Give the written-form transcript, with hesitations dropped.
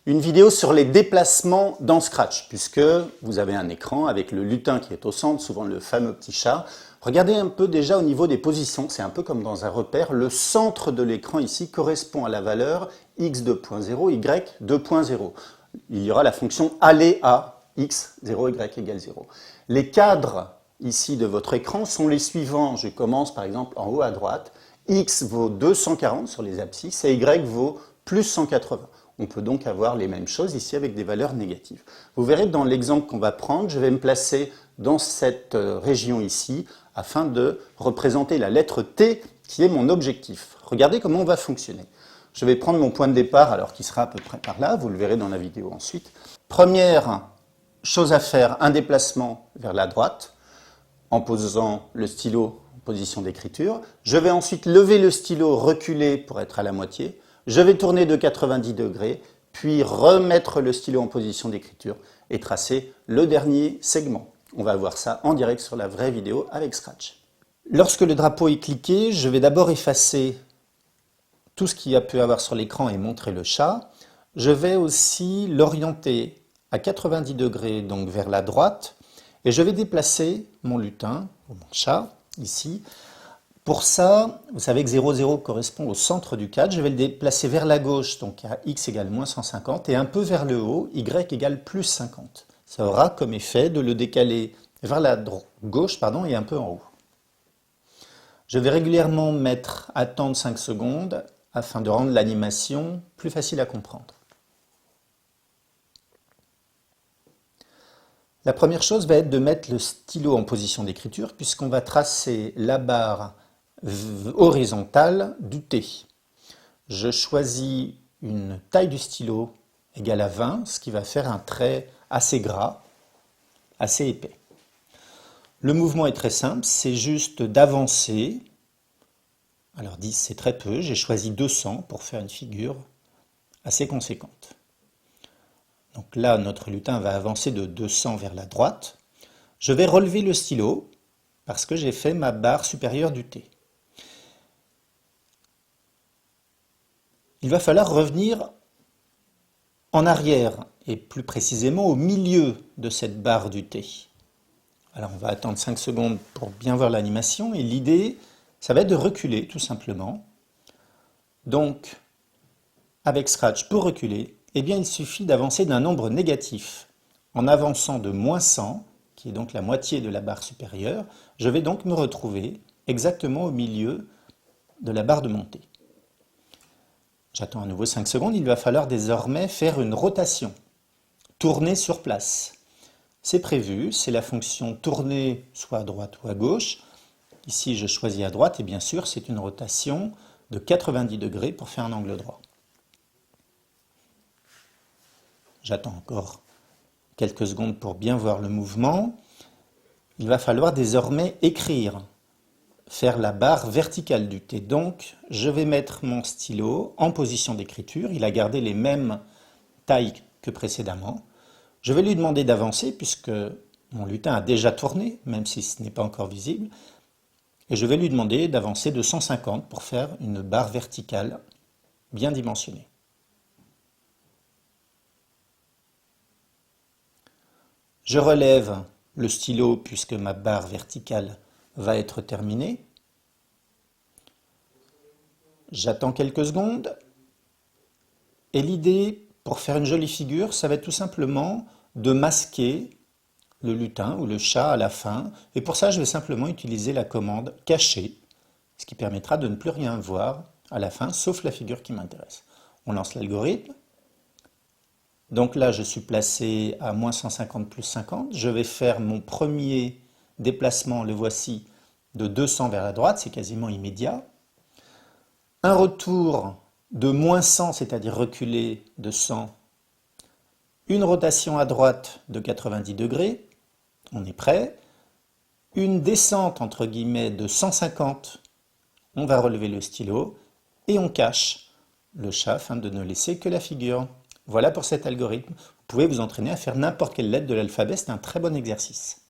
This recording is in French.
Une vidéo sur les déplacements dans Scratch, puisque vous avez un écran avec le lutin qui est au centre, souvent le fameux petit chat. Regardez un peu déjà au niveau des positions, c'est un peu comme dans un repère. Le centre de l'écran ici correspond à la valeur x 2.0, y 2.0. Il y aura la fonction aller à x, 0, y égale 0. Les cadres ici de votre écran sont les suivants. Je commence par exemple en haut à droite. X vaut 240 sur les abscisses et Y vaut plus 180. On peut donc avoir les mêmes choses ici avec des valeurs négatives. Vous verrez dans l'exemple qu'on va prendre, je vais me placer dans cette région ici afin de représenter la lettre T qui est mon objectif. Regardez comment on va fonctionner. Je vais prendre mon point de départ, alors qui sera à peu près par là, vous le verrez dans la vidéo ensuite. Première chose à faire, un déplacement vers la droite en posant le stylo en position d'écriture. Je vais ensuite lever le stylo, reculer pour être à la moitié. Je vais tourner de 90 degrés, puis remettre le stylo en position d'écriture et tracer le dernier segment. On va voir ça en direct sur la vraie vidéo avec Scratch. Lorsque le drapeau est cliqué, je vais d'abord effacer tout ce qu'il y a pu avoir sur l'écran et montrer le chat. Je vais aussi l'orienter à 90 degrés, donc vers la droite, et je vais déplacer mon lutin, ou mon chat, ici. Pour ça, vous savez que 0, 0 correspond au centre du cadre. Je vais le déplacer vers la gauche, donc à x égale moins 150, et un peu vers le haut, y égale plus 50. Ça aura comme effet de le décaler vers la gauche et un peu en haut. Je vais régulièrement mettre attendre 5 secondes afin de rendre l'animation plus facile à comprendre. La première chose va être de mettre le stylo en position d'écriture puisqu'on va tracer la barre horizontale du T. Je choisis une taille du stylo égale à 20, ce qui va faire un trait assez gras, assez épais. Le mouvement est très simple, c'est juste d'avancer. Alors 10 c'est très peu, j'ai choisi 200 pour faire une figure assez conséquente. Donc là, notre lutin va avancer de 200 vers la droite. Je vais relever le stylo parce que j'ai fait ma barre supérieure du T. Il va falloir revenir en arrière et plus précisément au milieu de cette barre du T. Alors on va attendre 5 secondes pour bien voir l'animation et l'idée, ça va être de reculer tout simplement. Donc, avec Scratch, pour reculer, eh bien, il suffit d'avancer d'un nombre négatif. En avançant de moins 100, qui est donc la moitié de la barre supérieure, je vais donc me retrouver exactement au milieu de la barre de montée. J'attends à nouveau 5 secondes, il va falloir désormais faire une rotation, tourner sur place. C'est prévu, c'est la fonction tourner soit à droite ou à gauche. Ici, je choisis à droite et bien sûr, c'est une rotation de 90 degrés pour faire un angle droit. J'attends encore quelques secondes pour bien voir le mouvement. Il va falloir désormais écrire, faire la barre verticale du T. Donc, je vais mettre mon stylo en position d'écriture. Il a gardé les mêmes tailles que précédemment. Je vais lui demander d'avancer puisque mon lutin a déjà tourné, même si ce n'est pas encore visible. Et je vais lui demander d'avancer de 150 pour faire une barre verticale bien dimensionnée. Je relève le stylo puisque ma barre verticale va être terminée. J'attends quelques secondes. Et l'idée, pour faire une jolie figure, ça va être tout simplement de masquer le lutin ou le chat à la fin. Et pour ça, je vais simplement utiliser la commande cacher, ce qui permettra de ne plus rien voir à la fin, sauf la figure qui m'intéresse. On lance l'algorithme. Donc là, je suis placé à moins 150 plus 50. Je vais faire mon premier déplacement, le voici, de 200 vers la droite, c'est quasiment immédiat. Un retour de moins 100, c'est-à-dire reculer de 100. Une rotation à droite de 90 degrés, on est prêt. Une descente, entre guillemets, de 150, on va relever le stylo et on cache le chat afin de ne laisser que la figure. Voilà pour cet algorithme. Vous pouvez vous entraîner à faire n'importe quelle lettre de l'alphabet, c'est un très bon exercice.